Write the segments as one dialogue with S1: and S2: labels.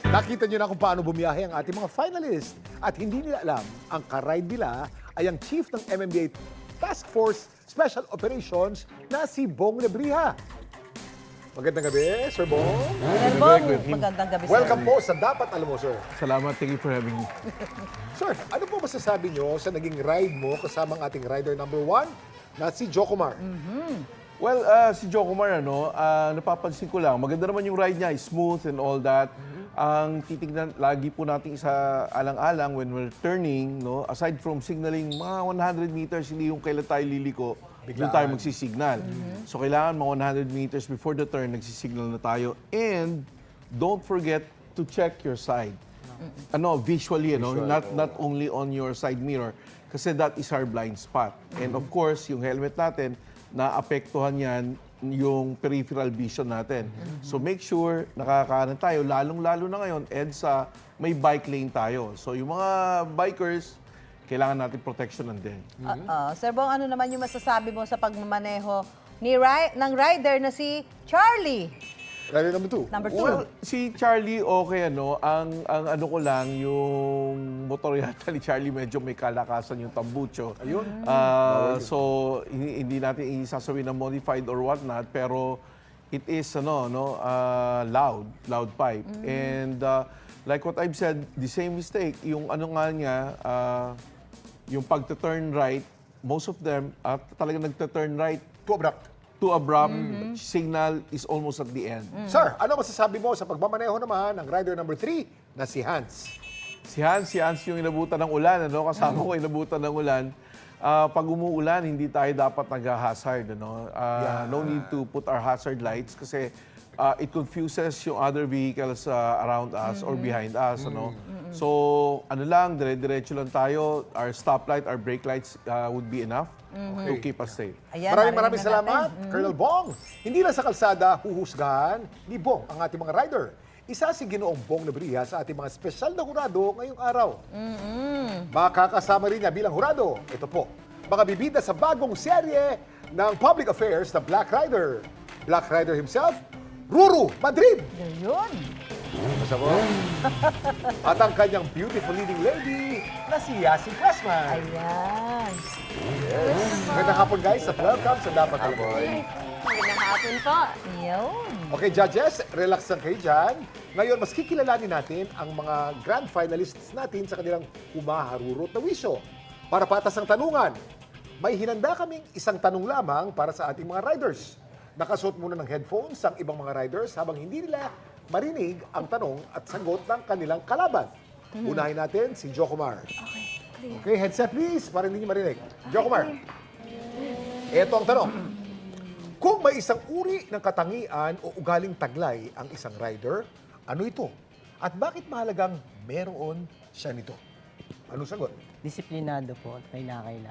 S1: Nakita nyo na kung paano bumiyahe ang ating mga finalists at hindi nila alam ang karide nila ay ang chief ng MMDA Task Force Special Operations na si Bong Lebriha. Magandang gabi, Sir Bong.
S2: Sir Bong, magandang gabi, sir.
S1: Welcome po sa Dapat Alam Mo, sir.
S3: Salamat, thank you for having me.
S1: Sir, ano po masasabi nyo sa naging ride mo kasama ang ating rider number 1 na si Jocomar?
S3: Well, si Jocomar, napapansin ko lang, maganda naman yung ride niya, smooth and all that. Ang titignan, lagi po natin sa alang-alang when we're turning, no, aside from signaling mga 100 meters, hindi yung kailan tayo liliko, doon tayo magsisignal. So kailangan mga 100 meters before the turn, nagsisignal na tayo. And don't forget to check your side. Visually, not only on your side mirror, kasi that is our blind spot. And of course, yung helmet natin, naapektuhan yan yung peripheral vision natin. So make sure nakakaanan tayo, lalong-lalo na ngayon, EDSA, may bike lane tayo. So yung mga bikers, kailangan natin protectionan din.
S2: Sir Bong, ano naman yung masasabi mo sa pagmamaneho ng rider na si Charlie?
S1: Rider number 2.
S2: Number 2.
S3: Well, si Charlie, okay, ang ano ko lang, yung motor yata ni Charlie, medyo may kalakasan yung tambucho.
S1: Ayun.
S3: So, hindi natin isasabihin na modified or whatnot, pero it is, loud pipe. And like what I've said, the same mistake, yung ano nga niya, yung pag-turn right, most of them, talagang nagta-turn right,
S1: Too abrupt.
S3: signal is almost at the end.
S1: Sir, ano masasabi mo sa pagmamaneho naman ng rider number 3 na si Hans?
S3: Si Hans yung inabutan ng ulan, kasama ko inabutan ng ulan. Pag umuulan, hindi tayo dapat nag-hazard. No need to put our hazard lights kasi it confuses yung other vehicles around us or behind us. So, dire-diretso lang tayo. Our stoplight, our brake lights would be enough to keep us safe.
S2: Ayan,
S1: Maraming
S2: narinig na
S1: salamat,
S2: natin.
S1: Colonel Bong. Hindi lang sa kalsada huhusgahan ni Bong ang ating mga rider. Isa si Ginoong Bong Lebriha sa ating mga espesyal na hurado ngayong araw. Makakasama rin niya bilang hurado. Ito po, mga bibida sa bagong serye ng Public Affairs na Black Rider. Black Rider himself, Ruru Madrid.
S2: Yun.
S1: Basta po. At ang kanyang beautiful leading lady na si Yasi Pressman.
S2: Ayan.
S1: Magandang hapon guys at welcome sa Dapat Alam Mo.
S4: Magandang hapon po.
S2: Yun.
S1: Okay, judges, relax lang kayo dyan. Ngayon, mas kikilalanin natin ang mga grand finalists natin sa kanilang humaharurot na wisyo. Para patas ang tanungan, may hinanda kaming isang tanong lamang para sa ating mga riders. Nakasuot muna ng headphones ang ibang mga riders habang hindi nila marinig ang tanong at sagot ng kanilang kalaban. Unahin natin si Jocomar. Okay, headset please, para hindi niyo marinig. Jocomar, ito ang tanong. Kung may isang uri ng katangian o ugaling taglay ang isang rider, ano ito? At bakit mahalagang meron siya nito? Anong sagot?
S5: Disiplinado po at kailangan.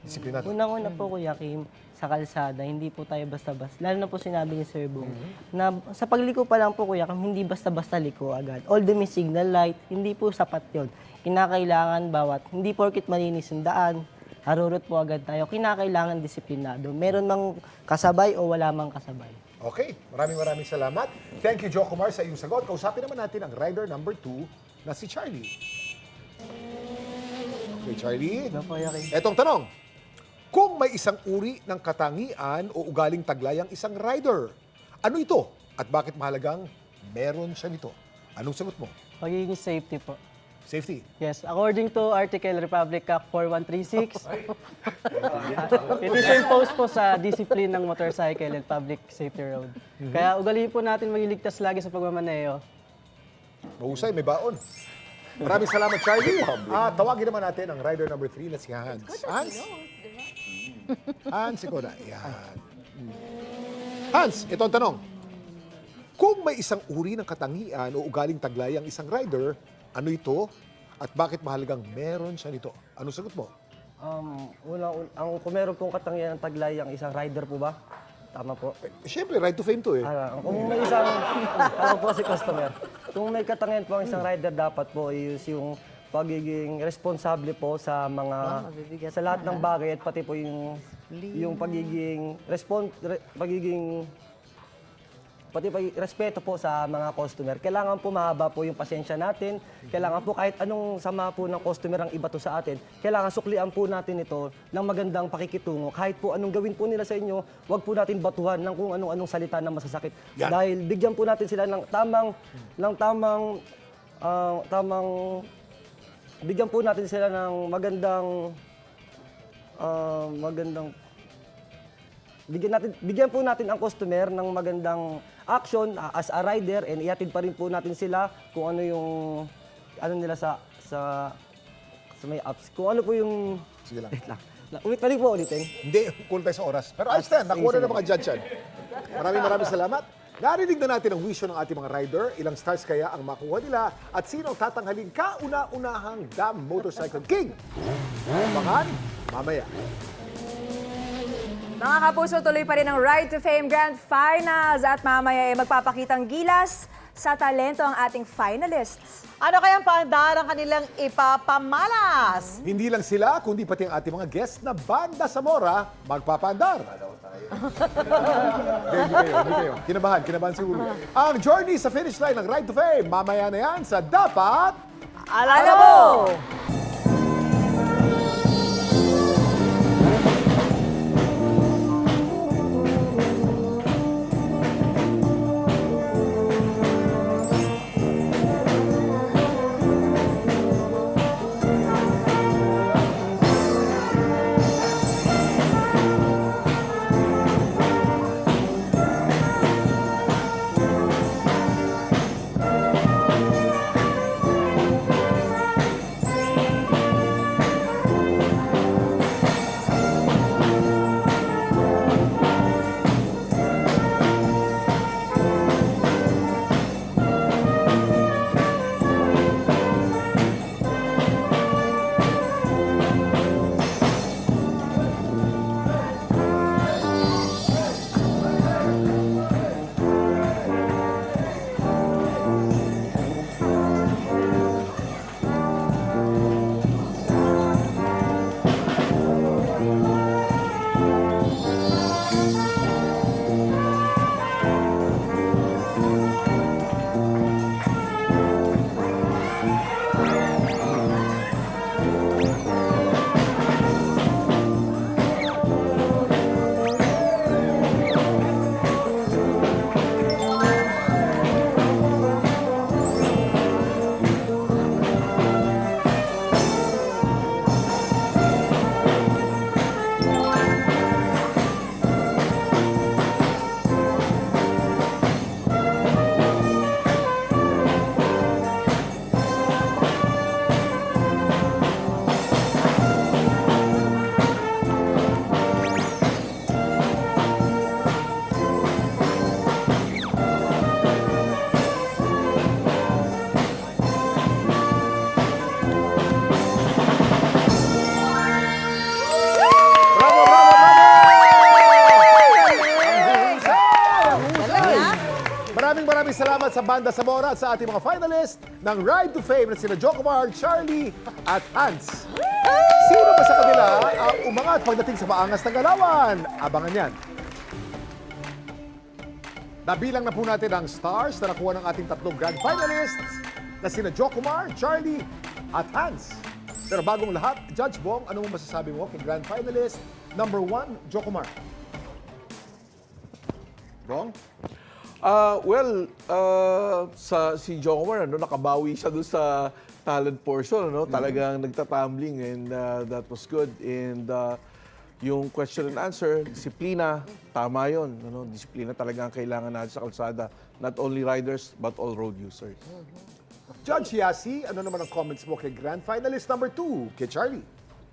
S1: Disiplinado.
S5: Unang-una po, Kuya Kim, sa kalsada, hindi po tayo basta-basta. Lalo na po sinabi ni Sir Bong, na sa pagliko pa lang po, Kuya Kim, hindi basta-basta liko agad. Although may signal light, hindi po sapat yun. Kinakailangan hindi porkit malinis yung daan, harurot po agad tayo. Kinakailangan disiplinado. Meron mang kasabay o wala mang kasabay.
S1: Okay, maraming salamat. Thank you, Jocomar, sa iyong sagot. Kausapin naman natin ang rider number 2 na si Charlie. Okay, Charlie. Etong tanong. Kung may isang uri ng katangian o ugaling taglay ang isang rider, ano ito? At bakit mahalagang meron siya nito? Anong sagot mo?
S5: Pagiging safety po.
S1: Safety.
S5: Yes, according to Article Republic Act 4136, it is imposed po sa discipline ng motorcycle and public safety road. Kaya ugaliin po natin magiligtas lagi sa pagmamaneho.
S1: Mahusay, may baon. Maraming salamat, Charlie. Tawagin naman natin ang rider number 3 na si Hans. Hans? Hans, ikaw na. Yan. Hans, ito ang tanong. Kung may isang uri ng katangian o ugaling taglay ang isang rider, ano ito? At bakit mahalagang meron siya nito? Anong sagot mo?
S5: Kung meron pong katangian ng taglay ang isang rider po ba? Tama po.
S1: Siyempre, right to fame to eh.
S5: Kung may isang, tama po si customer. Kung may katangian po ang isang rider, dapat po is yung pagiging responsable po sa mga, sa lahat ng bagay at pati po yung pagiging
S6: pati pa respeto po sa mga customer. Kailangan po mahaba po yung pasensya natin. Kailangan po kahit anong sama po ng customer ang iba to sa atin, kailangan suklian po natin ito ng magandang pakikitungo. Kahit po anong gawin po nila sa inyo, wag po natin batuhan ng kung anong salita na masasakit.
S1: Yan.
S6: Dahil bigyan po natin sila ng bigyan po natin sila ng bigyan po natin ang customer ng magandang action as a rider, and ihatid pa rin po natin sila kung ano yung nila sa may apps. Kung ano po yung
S1: Sige lang.
S6: Wait lang. Pwede po ulitin.
S1: Hindi, kulang tayo sa oras. Pero ayos na, nakuha na ng mga judge yan. Maraming salamat. Narinig na natin ang wisyo ng ating mga rider. Ilang stars kaya ang makuha nila at sino ang tatanghalin kauna-unahang Dam Motorcycle King? Abangan mamaya.
S4: Mga kapuso, tuloy pa rin ang Ride to Fame Grand Finals at mamaya ay magpapakitang gilas sa talento ang ating finalists.
S2: Ano kayang paandar ang kanilang ipapamalas?
S1: Hindi lang sila, kundi pati ang ating mga guest na Banda Zamora magpapaandar. Hindi kayo. Kinabahan si Uru. Ang journey sa finish line ng Ride to Fame, mamaya na yan sa Dapat
S4: Alam mo!
S1: Maraming salamat sa Banda Zamora at sa ating mga finalist ng Ride to Fame na sina Jocomar, Charlie at Hans. Sino ba sa kanila ang umangat pagdating sa maangas ng galawan? Abangan yan. Nabilang na po natin ang stars na nakuha ng ating tatlong grand finalists na sina Jocomar, Charlie at Hans. Pero bagong lahat, Judge Bong, ano mo masasabi mo kay grand finalist number 1, Jocomar? Bong?
S3: Si Jocomar, nakabawi siya doon sa talent portion, talagang nagtatumbling, and that was good. And yung question and answer, disiplina, tama yun. Disiplina talaga ang kailangan natin sa kalsada. Not only riders, but all road users.
S1: Judge Yasi, ano naman ang comments mo kay grand finalist number 2, kay Charlie?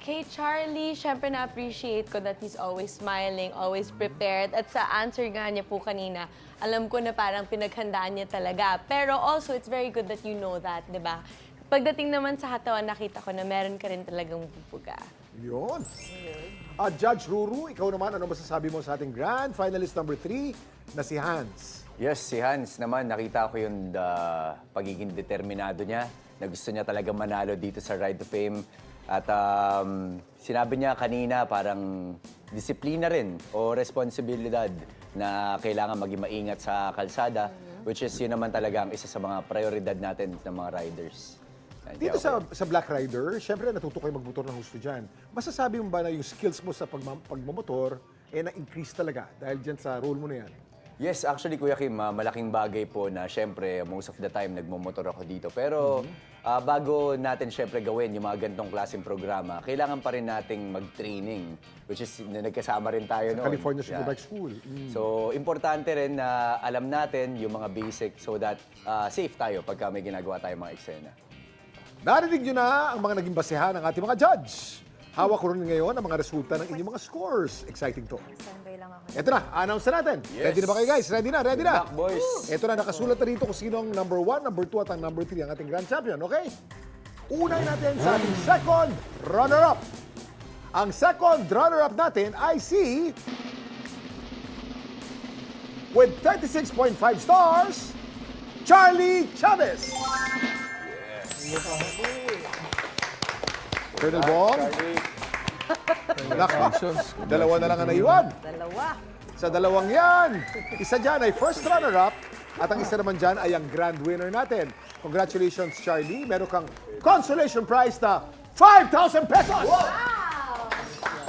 S7: Kay Charlie, syempre na-appreciate ko that he's always smiling, always prepared. At sa answer nga niya po kanina, alam ko na parang pinaghandaan niya talaga. Pero also, it's very good that you know that, di ba? Pagdating naman sa katawan, nakita ko na meron ka rin talagang bubuga.
S1: Yun. At Judge Ruru, ikaw naman, ano masasabi mo sa ating grand finalist number 3 na si Hans?
S8: Yes, si Hans naman, nakita ko yung pagiging determinado niya, na gusto niya talaga manalo dito sa Ride to Fame. At sinabi niya kanina, parang disiplina rin o responsibilidad na kailangan maging maingat sa kalsada, which is yun naman talaga ang isa sa mga prioridad natin ng mga riders. Yan,
S1: Dito
S8: kaya
S1: sa Black Rider, syempre natuto kayo magmotor ng husto dyan. Masasabi mo ba na yung skills mo sa pagmamotor, na-increase talaga dahil dyan sa role mo na yan?
S8: Yes, actually, Kuya Kim, malaking bagay po na syempre most of the time nagmumotor ako dito. Pero bago natin syempre gawin yung mga ganitong klaseng programa, kailangan pa rin nating mag-training, which is nagkasama rin tayo noon.
S1: California Superbike School.
S8: So, importante rin na alam natin yung mga basic so that safe tayo pagka may ginagawa tayong mga eksena.
S1: Narinig nyo na ang mga naging basehan ng ating mga judge. Hawak ko rin ngayon ang mga resulta ng inyong mga scores. Exciting to.
S4: Standby lang ako.
S1: Ito na, announce na natin.
S8: Yes.
S1: Ready na ba kayo guys? Ready na, ready na.
S8: Back, boys!
S1: Ito na, nakasulat na dito kung sino ang number 1, number 2 at ang number 3 ang ating grand champion, okay? Unay natin sa ating second runner-up. Ang second runner-up natin ay si... with 36.5 stars, Charlie Chavez. Colonel Bong. Nako, dalawa na lang ang naiwan.
S2: Dalawa.
S1: Sa dalawang yan, isa dyan ay first runner-up at ang isa naman dyan ay ang grand winner natin. Congratulations, Charlie. Meron kang consolation prize na 5,000 pesos!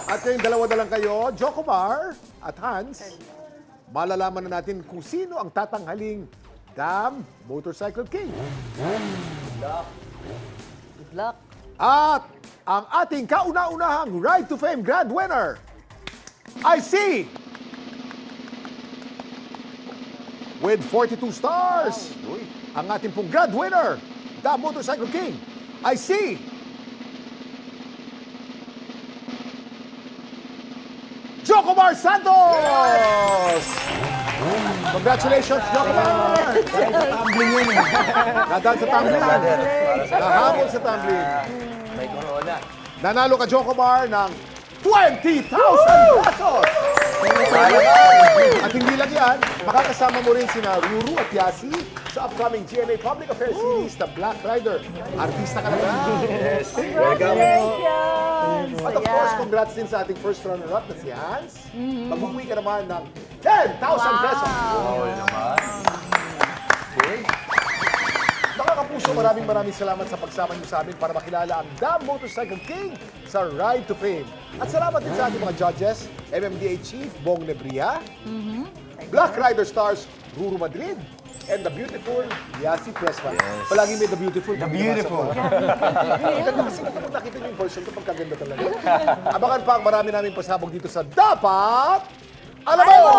S1: At kayong dalawa na lang kayo, Jocomar at Hans, malalaman na natin kung sino ang tatanghaling Damn Motorcycle King.
S2: Good luck.
S1: At ang ating kauna-unahang Ride to Fame grand winner ay si... with 42 stars, ang ating pong grand winner, the Motorcycle King, ay si... Jocomar Santos! Congratulations, Jocomar! Nadaan sa tumbling. Nahabol sa tumbling.
S8: May corona.
S1: Nanalo ka, Jocomar, ng 20,000 pesos! At hindi lang yan, makakasama mo rin sina Ruru at Yasi sa upcoming GMA Public Affairs Series na Black Rider. Artista ka na ba?
S8: Yes,
S2: Congratulations!
S1: At of course, congrats din sa ating first runner-up na si Hans. Mag-uwi ka naman ng 10,000 pesos! Mga kapuso, maraming salamat sa pagsama niyo sa amin para makilala ang Damn Motorcycle King sa Ride to Fame. At salamat din sa ating mga judges, MMDA Chief Bong Nebria, Black Rider Stars Ruru Madrid, and the beautiful Yasi Prespa. Palagi may the beautiful. The beautiful. Ganda kasi kapag nakita niyo yung version ko, pagkaganda talaga. Abangan pa ang marami naming pasabog dito sa Dapat Alam Mo!